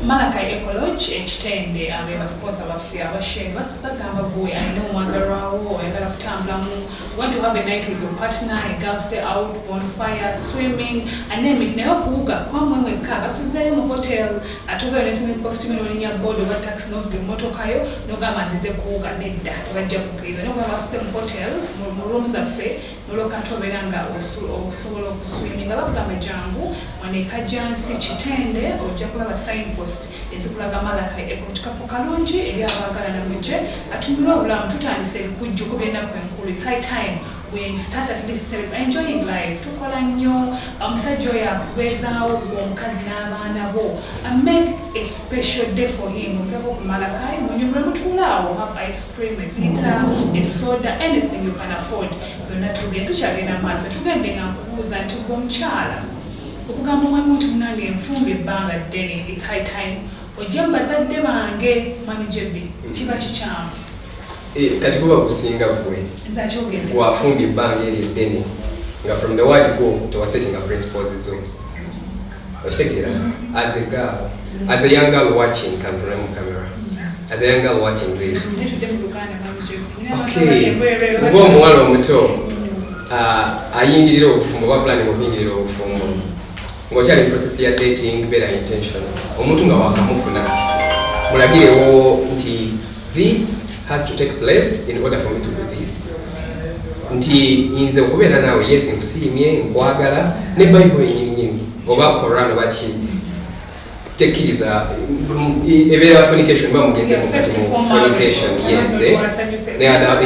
Malakai Ecology ekitende abeba sponsor baffe abashare bagamba boy I know mwagarawo oyagala kutambulamu want to have a night with your partner a girls day out bonfire swimming and then naye okuwuga kwamwe mwekka basuzeeyo mu hotel atobeera nesoming costume n'olinya board oba taxi n'ovuga emmotokayo n'ogamba nzize kuwuga nedda tebajja kukkiriza naye okuba basuze mu hotel mu room zaffe n'olwoka tobeera nga osobola okuswiminga bakugamba jangu waneka jansi kitende ojja kulaba signpost ezikulaga Malakai Ecology kafo kalungi eri abaagala namuje atumirwa obulamu tutandise ebikujjuko by'ennaku enkulu it's high time we start at least enjoying life tukola nnyo omusajja oyo akubeezaawo omukazi n'abaana bo and make a special day for him otweko ku Malakai munyumba mutuulaawo have ice cream a pizza a soda anything you can afford byonna tugenda tukyagenda maaso tugende nga nkubuuza nti omukyala okugamba omwami oti munange enfumba ebbanga ddene it's high time ojja mbazadde bange mami Jebi kiba kikyamu kati kuba kusinga bwe wafumba ebbanga eri eddene nga from the word go tewasetting principles zo okitegera as a girl as a young girl watching control camera as a young girl watching this okay ng'omuwala omuto ayingirira obufumbo oba planning okuyingirira obufumbo ngokyali process ya dating better intention omuntu nga wakamufuna mulagirewo nti this has to take place in order for me to do this nti nze okubeera naawe yes nkusiimye nkwagala ne Bible yennyini oba Quran oba ki tekkiriza ebeera fornication ba mugenze mukati mu fornication yes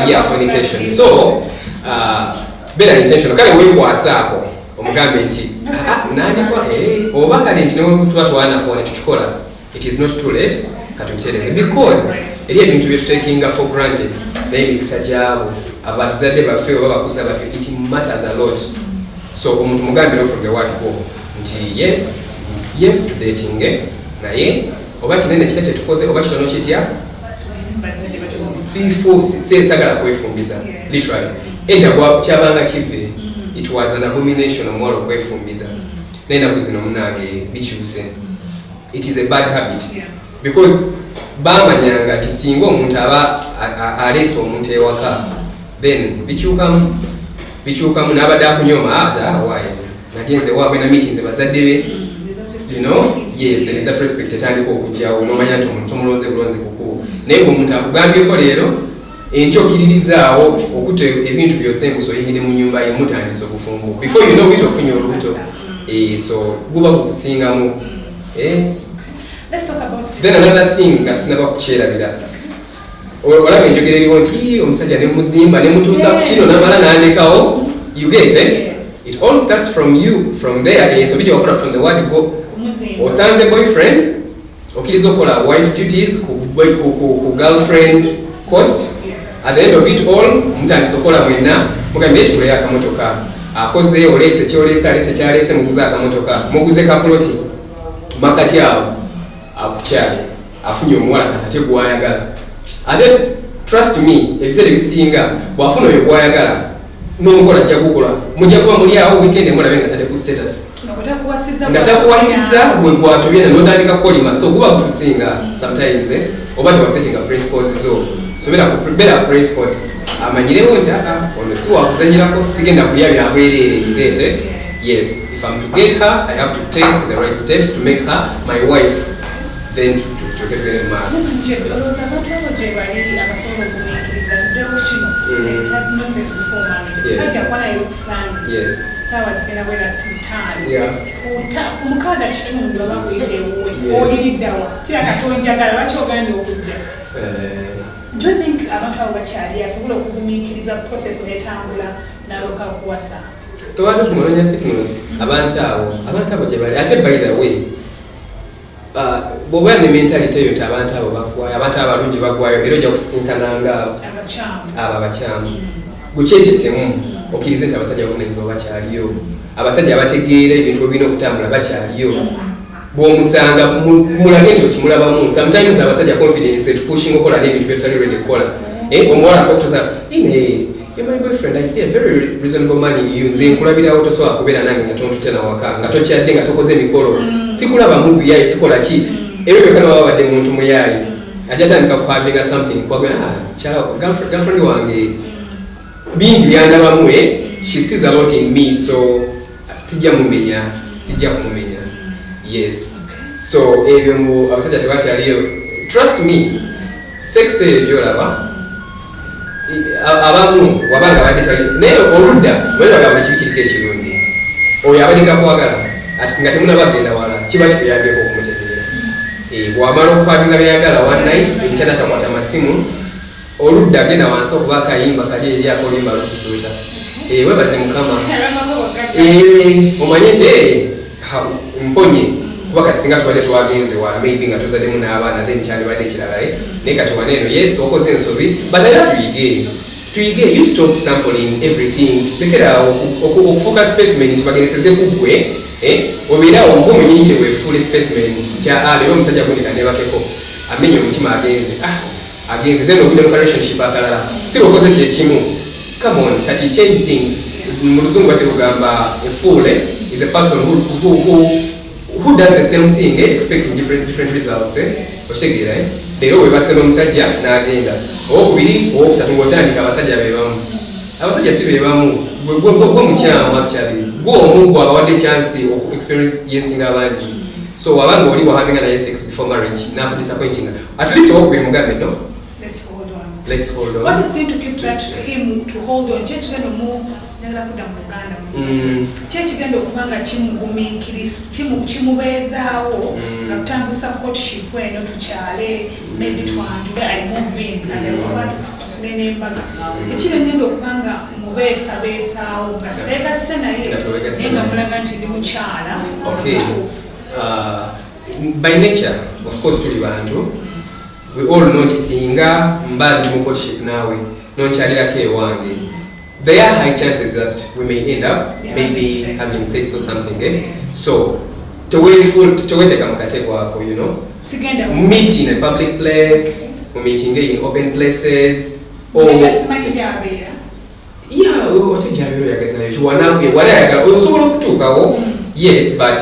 yeah fornication so better intention kale weekwasaako omugambe nti nandikwa oba kale nti newetuba twanafone tukikola it is not too late katubitereze because eri ebintu byetutekinga for granted naye emikisa gyabo abazadde baffe oba bakuza baffe it matters a lot so omuntu mugambire from the word go nti yes to dating naye oba kinene kitya kyetukoze oba kitono kitya sisagala kwefumbiza literally edda kyabanga kive it was an abomination omuwala okwefumbiza naye naku zino munange bikyuse it is a bad habit because bamanyanga nti singa omuntu aba aleese omuntu ewaka then bikyukamu n'abadde akunyoma waaye nagenze waabwe na meetings bazadde be you know yes there is that respect etandika okujjawo n'omanya nti omuntu tomulonze bulonzi kukubo naye omuntu akugambyeko leero enkyokiririzaawo okutta ebintu byosengusa oyingire mu nyumba ye mutandisa obufumbo before you know it ofunye olubuto so guba kukusingamu let's talk about then another thing nga sinaba kukyerabira olaba enjogera eriwo nti omusajja ne muzimba ne mutuusa ku kino n'amala n'andekawo you get it all starts from you from there so bijja wakola from the word go osanze boyfriend okkiriza okola wife duties ku girlfriend cost at the end of it all mutandisa okola mwenna mugambye tukuleyo akamotoka akoze oleese kyolese alese kyalese muguze akamotoka muguze kapuloti makati awo akukyali afunye omuwala kakate gwayagala ate trust me ebiseera ebisinga bwafuna oyo gwayagala n'omukola ajja kukola mujja kuba muli awo weekend mulabe nga tadde ku status nga takuwasizza bwe gwatobye na n'otandika kukolima so kuba kukusinga sometimes oba tewasettinga principles zo so better principle amanyirewo nti ono si wakuzanyirako sigenda kulya byabwereere ngete yes if I'm to get her I have to take the right steps to make her my wife then to get very mass olowooza abantu abo gye bali abasobola okumiikiriza tuddewo kino no sex before marriage kajja kwanayo okusanga saawa zigenda bwera ttaano ku mukaaga kitundu oba kuyita ewuwe oliriddawa kirakatonjagala lwaki ogambye okujja do you think abantu abo bakyali asobola okugumiikiriza process netambula n'aloka okuwasa tewali tumunonya signals abantu abo gye bali ate by the way bw'oba ne mentality eyo nti abantu abo bagwayo abantu abalungi bagwayo era ojja kusisinkananga abo abakyamu gukyetekemu okkirize nti abasajja bavunanyizibwa bakyaliyo abasajja abategeera ebintu ebirina okutambula bakyaliyo bw'omusanga mulage nti okimulabamu sometimes abasajja confidence etupushing okola n'ebintu byetali ready kukola omuwala asobola kutuusa you're my boyfriend I see a very reasonable man in you nze nkulabirawo tosobola kubeera nange nga tontute na waka nga tokyadde nga tokoze emikolo sikulaba mubi yaye sikola ki ebyo byokka newabadde muntu muyayi ajja atandika kuhavinga something kwagala kyala girlfriend wange bingi byandabamu she sees a lot in me so sijja kumumenya yes so ebyo mbu abasajja tebakyaliyo trust me sex eyo gyolaba abamu wabanga abadde tali naye oludda mwebaga buli kibi kiriko ekirungi oyo abadde takwagala nga temunabagenda wala kiba kikuyambyeko okumutegeera bwamala okukwabinga byayagala one night ekyana takwata masimu oludda agenda wansi okuba akayimba kali eri akolimba lukusuuta webaze mukama omanye nti mponye kuba kati singa tubadde twagenze wala maybe nga tuzaddemu n'abaana then kyandibadde kirala naye kati waneeno yes okoze ensobi but era tuyige you stop sampling everything lekerawo okufuuka specimen nti bageneseze kugwe obeerawo ng'omunyinyi weefuule specimen leero omusajja gunika nebakeko amenye omutima agenze then ogenda mu relationship akalala still okoze kyekimu come on kati change things mu luzungu baterugamba a fool is a person who does the same thing expecting different results okitegeera leero webasema omusajja n'agenda owokubiri owokusatu ng'otandika abasajja bebamu abasajja si bebamu gwe mukyamu actually gwe omu abawadde chance okuexperiencing abangi so wabanga oli wahavinga naye sex before marriage nakudisappointinga at least owokubiri mugambe no let's hold on. What is going to keep him to hold on? Church gano mu nagala kuda mu Uganda mu. Church gando okubanga kimugumikiriza kimubeezaawo nga kutambusa courtship eno tukyale maybe twanjule I move in as a woman nene mbaga. Ekibe ngendo okubanga mubeesabeesaawo nga seegase naye nga mulaga nti ndi mukyala. Okay. By nature, of course, tuli bantu. We all noticinga mbandi mu courtship nawe nonkyalirako ewange. There are high chances that we may end up maybe having sex or something. So teweteka mukateko ako, you know. Meet in a public place, meeting in open places. Yeah, otejabiro yagazayo chuwanange wala osobola okutuukawo. Yes, but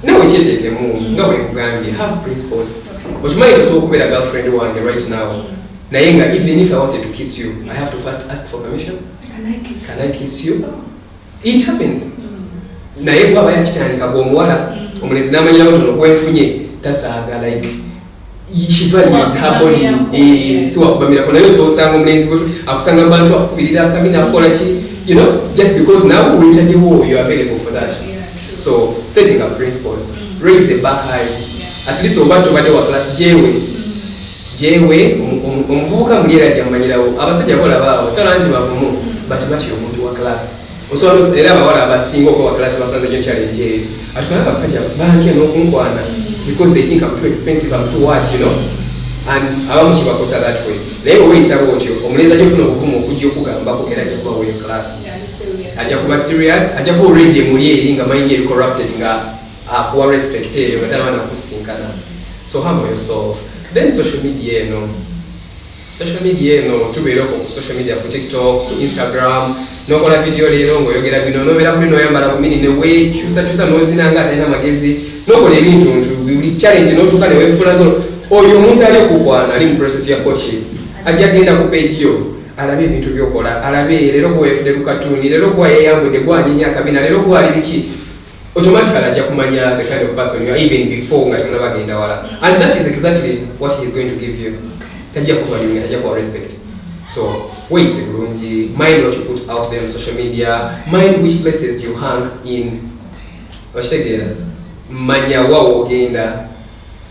nawe kyetekemu nga bwe nkugambye have principles. Okimanyi tosobola okubeera girlfriend wange right now naye nga even if I wanted to kiss you I have to first ask for permission. Can I kiss you? It happens. Naye bwaba yakitandika gwomuwala omulenzi n'amanyirawo tono gwenfunye tasaaga like she values her body siwakubamirako naye osoosanga omulenzi akusanga mu bantu akukubirira akamina akola ki you know just because now wintaddewo you are available for that. So setting up principles, raise the bar high. At least oba tobadde wa class jewe omuvubuka mulyera gyamanyirawo abasajja bolabaawo tala nti bavumu but bati omuntu wa class osobola era abawala abasinga okuba wa class basanze nyo challenge eyo atukana abasajja bantya n'okunkwana because they think I'm too expensive, I'm too what, you know, and abamu kibakosa that way. Naye weeyisaba otyo omulenzi ajja ofuna obuvumu okujja okugambako era ajja kuba weyo class ajja kuba serious ajja kuba already muli eri nga mind eri corrupted nga akuwa respect eyo nga talabana kusinkana. So humble yourself. Then social media eno tubeereko ku social media ku TikTok, ku Instagram nokola video leero ng'oyogera bino nobeera buli noyambala bumini ne weekyusakyusa n'ozina nga atalina magezi nokola ebintu buli challenge n'otuuka ne weefuula zo oyo omuntu ali okukwana ali mu process ya coaching ajja agenda ku page yo alabe ebintu byokola alabe leero gweweefudde lukatuuni leero gwayeyambudde gwanyinya akabina leero gwali biki automatically ajja kumanya the kind of person you are even before nga temunabagenda wala and that is exactly what he is going to give you. Tajja kuvaluing tajja kuwa respect. So weeyise bulungi, mind what you put out there on social media, mind which places you hang in. Okitegeera manya wawo ogenda.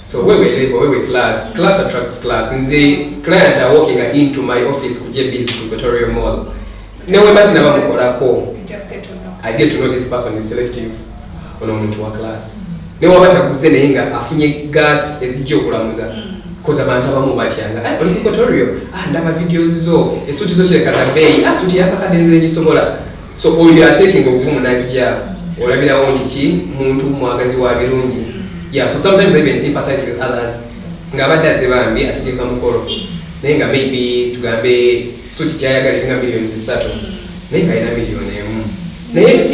So wewe level wewe class attracts class. Nze client are walking into my office ku JB's ku Victoria Mall newe basi nabamukolako I get to know this person is selective ono omuntu wa class newe abataguze naye nga afunye guts ezijja okulamuza koza abantu abamu batyanga oli ku Victoria ndaba videos zo esuti zo kireka za bei asuti yakakadenze nyisobola. So all you are taking obuvumu najja olabirawo nti ki muntu mwagazi wa birungi. Yeah, so sometimes I even sympathize with others. Ngabadde azebambi ategeka mukolo. Naye nga maybe tugambe suti kyayagala nga millions 3. Naye nga ina million emu. Naye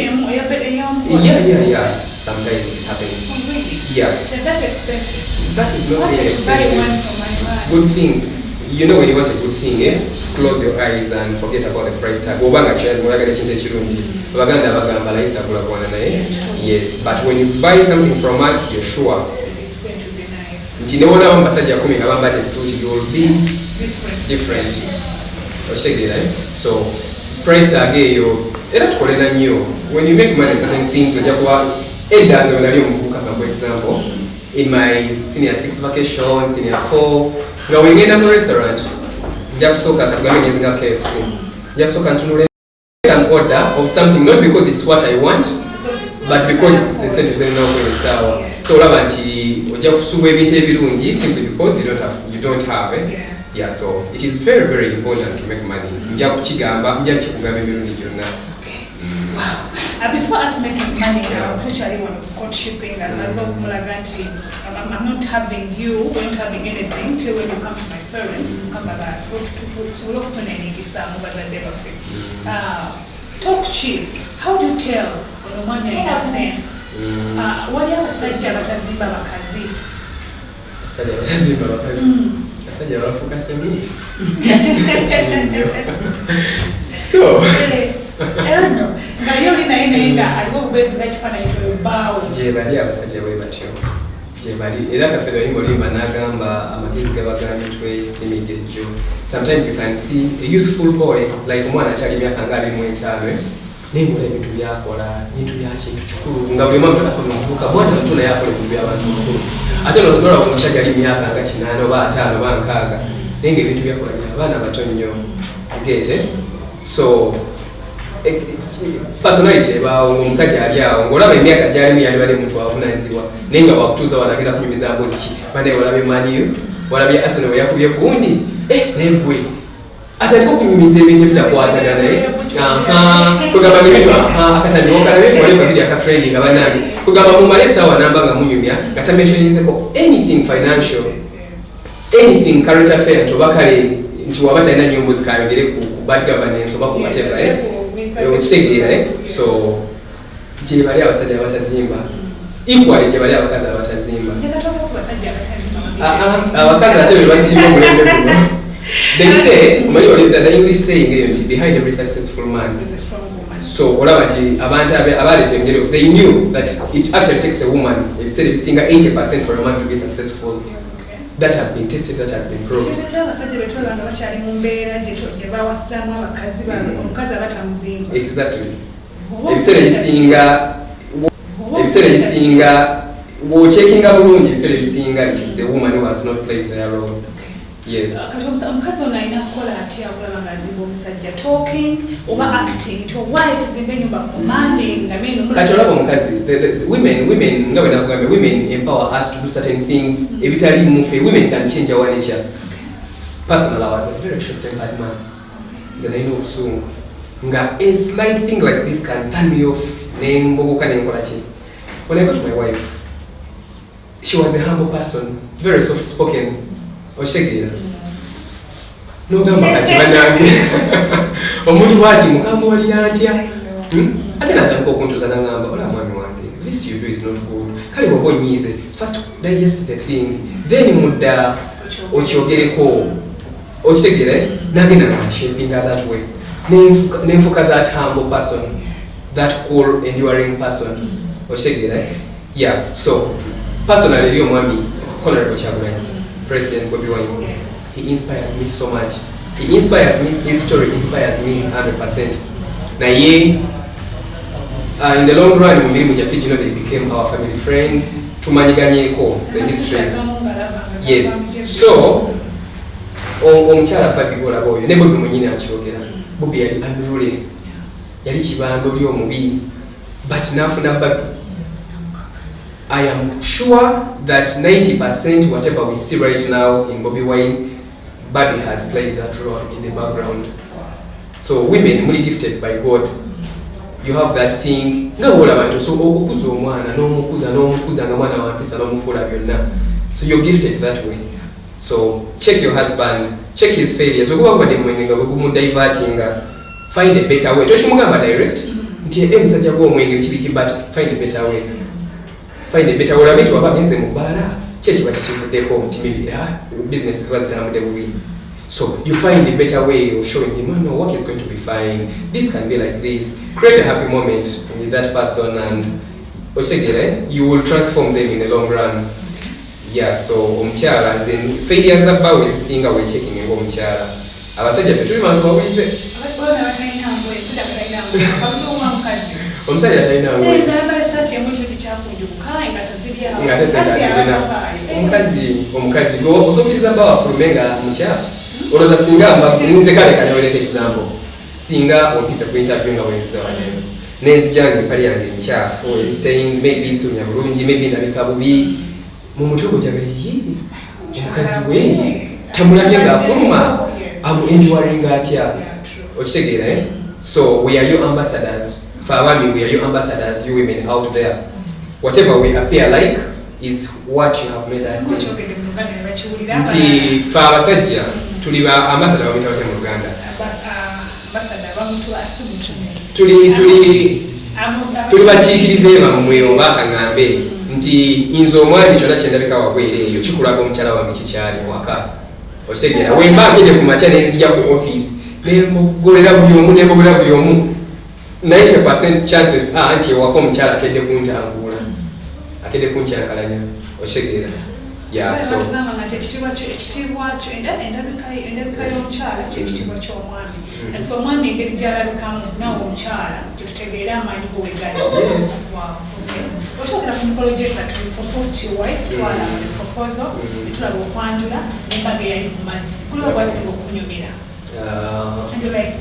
yeah. Sometimes it happens. Really? Yeah. That's expensive. that is not What very is very one expensive. for my man? Good things, you know when you want a good thing, close your eyes and forget about the price tag. Obanga child moyagala chintu ekirungi. Abaganda bagamba layisa kulagwana naye. Yes, but when you buy something from us, you're sure. It's going to be nice. Nti newona abasajja 10 nga bambadde suit, you will be different. Oshegera, so price tag eyo era tukolera nnyo. When you make money certain things ojja kuba edda nze wenali omuvubuka for example in my senior 6 vacation, senior 4 nga wengenda mu restaurant nja kusooka katugambe ngezi nga KFC nja kusooka ntunule an order of something not because it's what I want but because sente zirina okweresaawa so olaba nti ojja kusuubwa ebintu ebirungi simply because you don't have it. Yeah, so it is very very important to make money. Nja kukigamba nja kikugamba emirundi gyonna. Wow. Before us making money now, especially when courtshiping and as of Mulaganti, I'm not having you, we're not having anything till when you come to my parents, come back. So we're often in Igisamu, but I never feel. Talk cheap. How do you tell when a woman in a sense? What do you have said, Jabatazimba Bakazi? Asajja batazimba bakazi. Asajja bafuka sementi. So I don't know. Nga yoli na ina aliko kubesiga kifaananyi ky'obaawo. Gye bali abasajja bwe batyo. Gye bali era kaffe lwali mulimba n'agamba amagezi gabagambiddwe simigejjo. Sometimes you can see a youthful boy like omwana akyali myaka nga 25 naye ngula ebintu byakola bintu bya kintu kikulu nga buli omu akola omuvubuka mwana muto naye akola ebintu by'abantu bakulu ate olwola ku musajja ali myaka nga 8 oba 5 oba 6 naye ng'ebintu byakola by'abaana bato nnyo gete so personality ebaawo ng'omusajja ali awo ng'olaba emyaka gy'alimu yali bali muntu avunaanyizibwa naye nga wakutuuza wanagenda kunyumiza mpozi ki banaye walabye maniyo walabye Arsenal we yakubye gundi naye gwe ataliko okunyumiza ebintu ebitakwatagana kugamba ebintu akatambi okalabye wali okavidi akatraining abanange kugamba mumale essaawa namba nga munyumya nga tamenshonyizeko anything financial anything current affair toba kale nti waba talina nyombo zikayogere ku bad governance oba ku whatever okitegeera so gye bali abasajja abatazimba equally gye bali abakazi abatazimba abakazi ate be basimba omulembe guno they say the English saying eyo nti behind every successful man so olaba nti abantu abaleeta engero they knew that it actually takes a woman ebiseera ebisinga 80% for a man to be successful. That has been tested, that has been proved. Exactly. Ebiseera ebisinga bw'ocheckinga bulungi ebiseera ebisinga it is the woman who has not played their role. Yes. Omukazi ono alina kukola atya okulaba ng'azimba omusajja talking oba acting to why kuzimba ennyumba commanding kati olaba omukazi the women nga bwe nakugambe women empower us to do certain things ebitali mufe women can change our nature. Personally, I was a very short-tempered man. Nze nalina obusungu nga a slight thing like this can turn me off nembogoka nenkola ki. When I got my wife, she was a humble person, very soft-spoken. Oshegera nogamba kati banange omuntu bwati mukamuwalira atya ate natandika okuntuuza nagamba ola mwami wange this you do is not good kale waba onyiize first digest the thing then mudda okyogereko okitegeera nagenda nashapinga that way nenfuka that humble person that cool enduring person okitegeera yeah so personally eri omwami Honorable Kyagulanyi President Bobi Wine, he inspires me so much. He inspires me, his story inspires me 100%. Na ye, in the long run, mumiri mujafiti, you know, they became our family friends. Tumanyiganyeko, the histories. Yes. So, omukyala Babi Gola boyo, ne Bobi mwenyine akyogera. Bobi yali unruly. Yali kibando oli omubi. But nafuna Babi. I am sure that 90% whatever we see right now in Bobi Wine, Babi has played that role in the background. So women, really gifted by God. You have that thing. So you're gifted that way. So check your husband, check his failures. Find a better way. Direct. But find a better way. Find a better way. Olabe tu abagenze mu bbaala chechi bachifuddeko maybe business was done the way. So you find a better way of showing him, oh, no, work is going to be fine. This can be like this. Create a happy moment with that person, and you will transform them in the long run. Yeah, so omukyala nze failures zabba wezisinga weekyeki nga omukyala abasajja ffe tuli bantu bawize omusajja talina omukazi osobola mba wafulume nga mukyafu olowooza singa nze kale kanewoleka example singa ompisa ku interview nga wenziza waneno nenzijanga empale yange enkyafu stain maybe isomya bulungi maybe ndabika bubi mu mutwe gujyaga omukazi we tamulabye ng'afuluma amuenduwaringa atya okitegeera so we are your ambassadors for abaami we are your ambassadors you women out there whatever we appear like is what you have made us nti fe abasajja tuli ba ambassador bamuyita batya mu Luganda tuli bakiikirize bamwe oba akaŋŋambe nti nze omwami kyonna kyendabika wabwere eyo kikulaga omukyala wange kikyali waka okitegeera wemba nkede ku makya nenzija ku office nembogolera buli omu 90% chances nti ewaka omukyala akedde kuntangula akedde kunkyankalanya okitegeera so endabika y'omukyala kyekitiibwa ky'omwami so omwami engeri gy'alabikamu nawe omukyala tetutegeera amaanyi gowegali otwogera ku mikolo gyesatu propose to your wife twalaba the proposal netulaba okwanjula nembaga eyali ku mazzi kuli ogwasinga okunyumira and you're like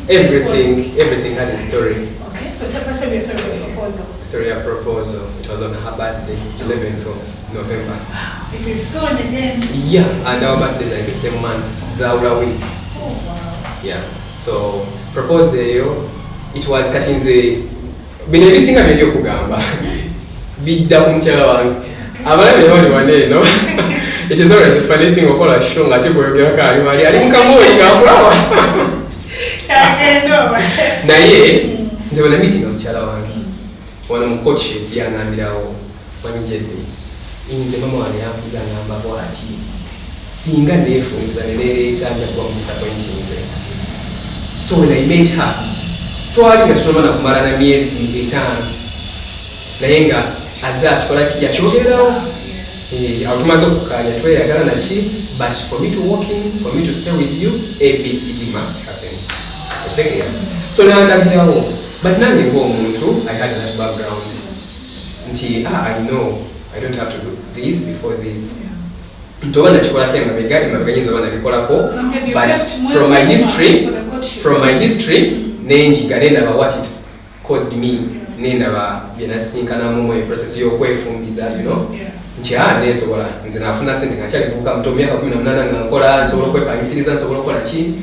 everything has a story. Okay, so tell us your story of the proposal. Story of proposal. It was on her birthday, 11th of November. It is soon again. Yeah, and our birthdays are in the same months, Zaura week. Oh wow. Yeah, so proposal, it was cutting the bino ebisinga by'ebyo kugamba bidda ku mukyala wange abalabe bali wane no. It is always a funny thing okola show nga tebweyogera kaali wali ali mukamuli ng'akulaba naye nze wena meeting omukyala wange wano mu courtship yaŋambirawo wanyijedde nze mama wange yankuza ngamba bwati singa neefunza neneereeta nja kuba mudisappointing nze so when I met her twali nga tutomana kumala na myezi 5 naye nga aza tukola kijja kyogererawo awo tumaze okukanya tweyagala naki but for me to walk in, for me to stay with you, ABCD must happen. Okitegeera so nandagirawo but nange ng'omuntu I had that background nti I know I don't have to do this before this ntoba nakikolako emabega nyinza oba nabikolako but from my history nenjiga nendaba what it caused me nendaba byenasinkanamu mu process y'okwefumbiza nti nesobola nze nafuna sente nga kyalivubuka muto myaka 18 nga nkola nsobola okwepangisiriza nsobola okukola ki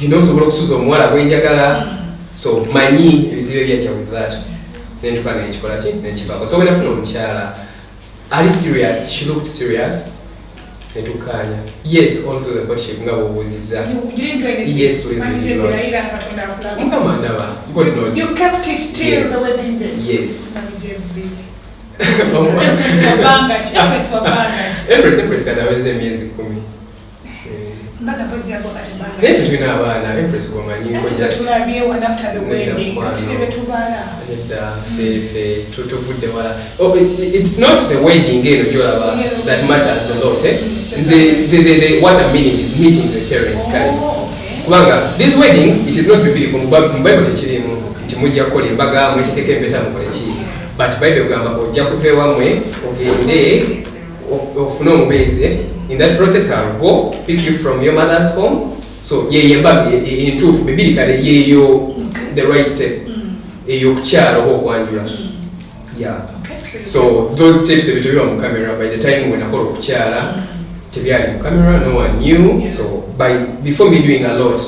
nsobola okusuza omuwala gwenjagala so manyi ebizibu ebyajja with that nentuka nekikola ki nekivako so wenafuna omukyala ali serious, she looked serious netukanya yes all through the courtship nga bwobuuziza yes please we did not mukama ndaba God knows you kept it till the wedding day yes Empress kada aweze miezi 10 nekyo tulina abaana Empress bwomanyiko fefe tutuvudde wala it's not the wedding eno gyolaba that matters a lot the what I'm meaning is meeting the parents kale kubanga these weddings it is not biblical mu Bible tekirimu nti mujja kukola embaga mwetekeko empeta mukole ki but Bible gamba ojja kuva ewamwe ogende ofune omubeeze in that process I'll go pick you from your mother's home so yeyembaga in truth biblically yeyo the right step eyo kukyalo okwanjula yeah so those steps ebitubiwa mu camera by the time when akola okukyala tebyali mu camera no one knew so before me doing a lot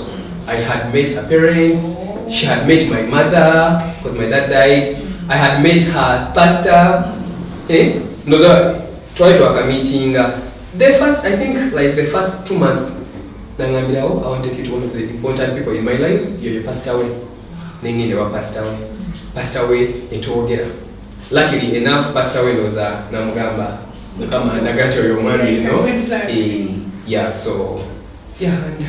I had met her parents she had met my mother because my dad died I had met her pastor noza twali twaka meeting I think like the first 2 months nangambirawo I want to take you to one of the important people in my lives you're your pastor way nengende wa pastor way netwogera luckily enough pastor way noza namugamba mukama nagati oyo omwami yeah, so yeah, and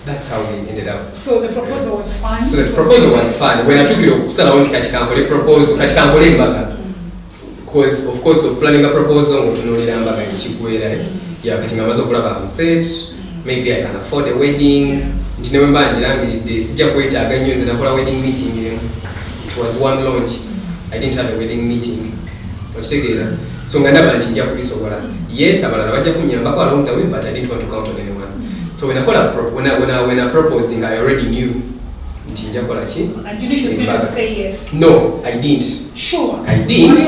that's how we ended up. So the proposal was fun. So the proposal was fun. When I took it okusalawo nti kati kankole proposal, kati kankole embaga. Because of course of planning a proposal ngotunulira embaga ekigwera. Yeah, kati ngamaze okulaba I'm set. Maybe I can afford a wedding. Nti newe mbanjirangiridde sijja kwetaaga nnyo nze nakola wedding meeting emu. It was one launch. I didn't have a wedding meeting. Okitegeera? So nga ndaba nti nja kubisobola. Yes, abalala bajja kunyambako along the way, but I didn't want to count on anyone. So when I proposing, I already knew. And you knew she was going to say yes? No, I didn't. Sure. I didn't.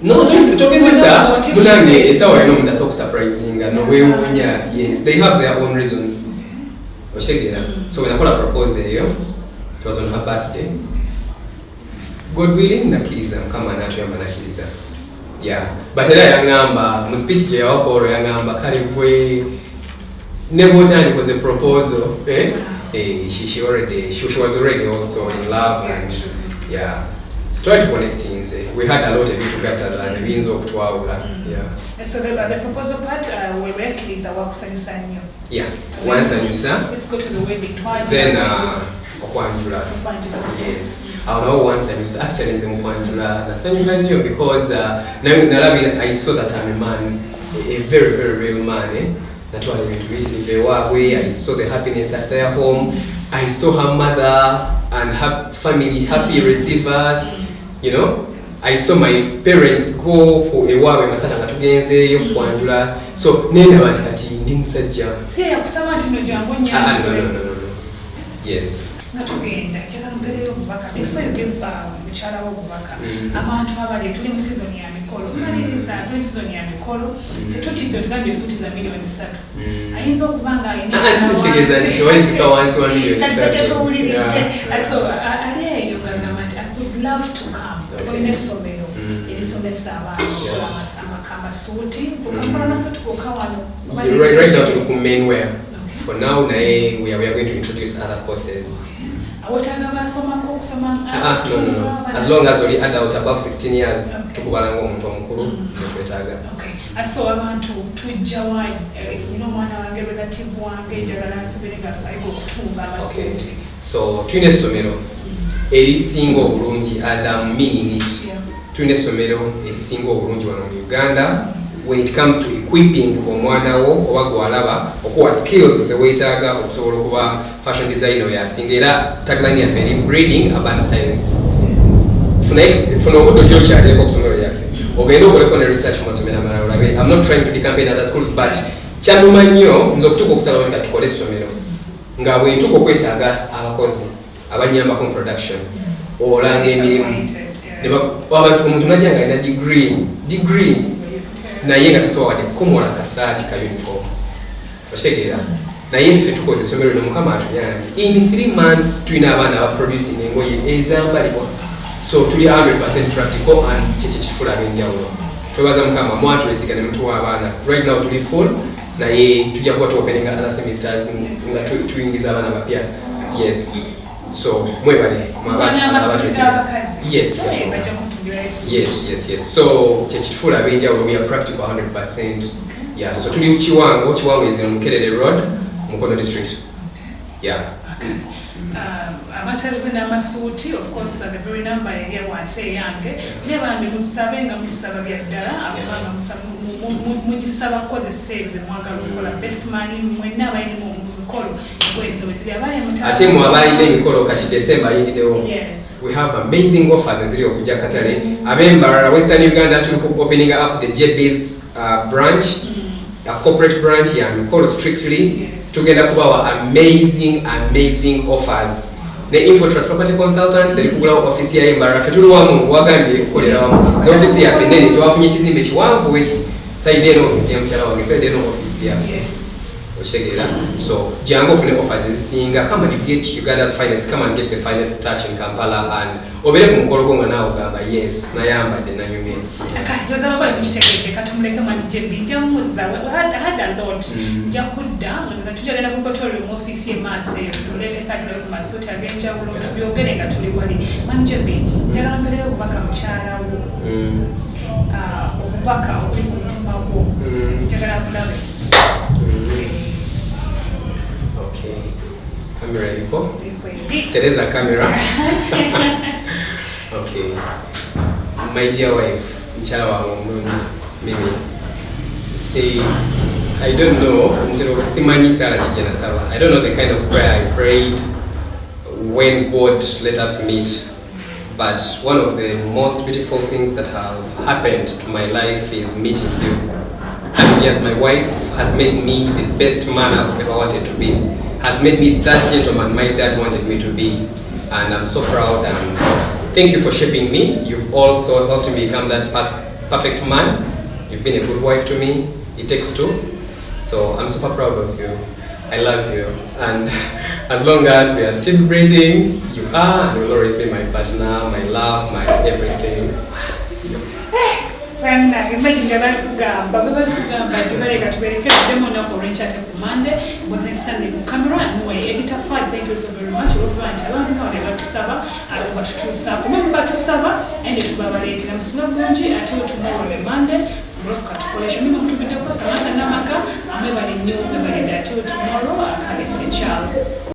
No, togezesa. Munange esawa eno munda so surprising no wewunya. Yes, they have their own reasons. Oshegera. So when I proposed eyo, it was on her birthday. God willing, nakiriza mukama natuyamba nakiriza. Yeah, but era yangamba mu speech gye yawakoro yangamba kale gwe never time was a proposal. She was already also in love and yeah. So try to connect things. We had a lot of it together and the means of twawula. Yeah. And so the proposal part we were kiliza wakusanyusa nnyo. Yeah. Once anyusa. Let's go to the wedding twice. Then okwanjula. Yes. I know once anyusa actually nze mukwanjula nasanyuka nnyo because I saw that I'm a man, a very very real man. That's why I went to meet I saw the happiness at their home. I saw her mother and her family happy receivers. You know, I saw my parents go ewawe masana katugenzeyo kwanjula. So nenda batikati ndi musajja. Si yakusaba ati no jambo nya. No. Yes. Natugenda kyakambere okubaka before you give mukyala wo okubaka abantu abali tuli mu season ya mikolo maliriza tuli season ya mikolo tetutidde tugambe esuuti za million 3 ayinza okubanga ayinategeeza nti tewalizika wansi wa million 3 so aleeyo gagamba nti I would love to come olina essomero erisomesa abaana amasuuti okakola amasuuti gokka wano right now tuli ku mainwear. For now, we are going to introduce other courses. No. As long as we adult above 16 years, tukubalanga omuntu omukulu netwetaaga. Okay. So abantu tujjawa mwana wange relative wange njagala nsibirenga asayiga okutunga amasuuti. So tulina essomero erisinga obulungi Adam meaning it. Tulina essomero erisinga obulungi wano mu Uganda. When it comes to equipping omwana wo oba gwalaba okuwa skills zeweetaaga okusobola okuba fashion designer yasinga era tagline yaffe eri breeding urban stylists. Funa obudde gyokyaliko okusomero lyaffe ogenda okoleko ne research mu masomero amalala olabe. I'm not trying to decampaign other schools but kyannuma nnyo nze okutuuka okusalawo nti katukole essomero nga bwe ntuuka okwetaaga abakozi abanyambako mu production olanga emirimu omuntu najja nga alina degree naye nga tasobola wadde kukomola kasaati ka uniform okitegeera naye ffe tukoze essomero lino mukama atuyambye in 3 months tulina abaana abaproducing engoye ezambalibwa so tuli 100% practical and kyekyo kifula ab'enjawulo twebaza mukama mwatulesiga ne mutuwa abaana right now tuli full naye tujja kuba tuopeninga other semesters nga tuyingiza abaana bapya. Yes, so mwebale yes so kyekifula ab'enjawulo we are practical 100%. Yeah, so tuli kiwango ezino Mukerere Road Mukono district. Yeah. Okay. Amatalize n'amasuuti of course the very number eri wansi yange nebambi musabenga musaba bya ddala abanga mugisaba kukozesa ebyo mwagala okukola best man mwenna abayina mu mikolo weziri abali ate mu abayina emikolo kati December ayingidewo. We have amazing offers eziri okujja Katale ab'embalala Western Uganda tuli opening up the JB's branch, a corporate branch ya mikolo strictly. Tugenda kubawa amazing offers. The Infotrust Property Consultants erikugula office ya Embara fetulu wamu wagambye kukolera wamu. The office ya fenene twafunye kizimbe kiwanvu wechi side eno office ya mchala wange side eno office ya okitegeera. So jango fune offers ezisinga. Come and get Uganda's finest, come and get the finest touch in Kampala and obere ku mukolo gwo nawo gamba yes nayambadde nanyumye. Ndoza bakola bikitegeke katumuleke manije bijja muzza had a lot jakudda nga tujagenda ku kotolo mu office ye maase tulete kadro ku masuti agenja bulo tubyogere nga tuli wali manije bi njagala mbere okubaka mukyala wo obubaka oli ku nsomako njagala kulabe. Okay, camera ilipo? Tereza camera. Okay, my dear wife, mchala wangu mimi. See, I don't know, simanyi sala chijena sala. I don't know the kind of prayer I prayed when God let us meet. But one of the most beautiful things that have happened to my life is meeting you. And yes, my wife has made me the best man I've ever wanted to be. Has made me that gentleman my dad wanted me to be. And I'm so proud and thank you for shaping me. You've also helped me become that perfect man. You've been a good wife to me. It takes two. So I'm super proud of you. I love you. And as long as we are still breathing, you are and will always be my partner, my love, my everything. Ranga, imagine kugamba tubaleka tubereke demo na ko Richard Kumande was next time in camera and my editor Fad, thank you so very much. Abantu abantu batusaba batutusa kumamba batusaba ende tubabaleta musula bungi ate tomorrow be Monday broka tukolesha mimi mtupende kwa Samantha Namaka amebali nnyo amebali ate tomorrow akale kwa child.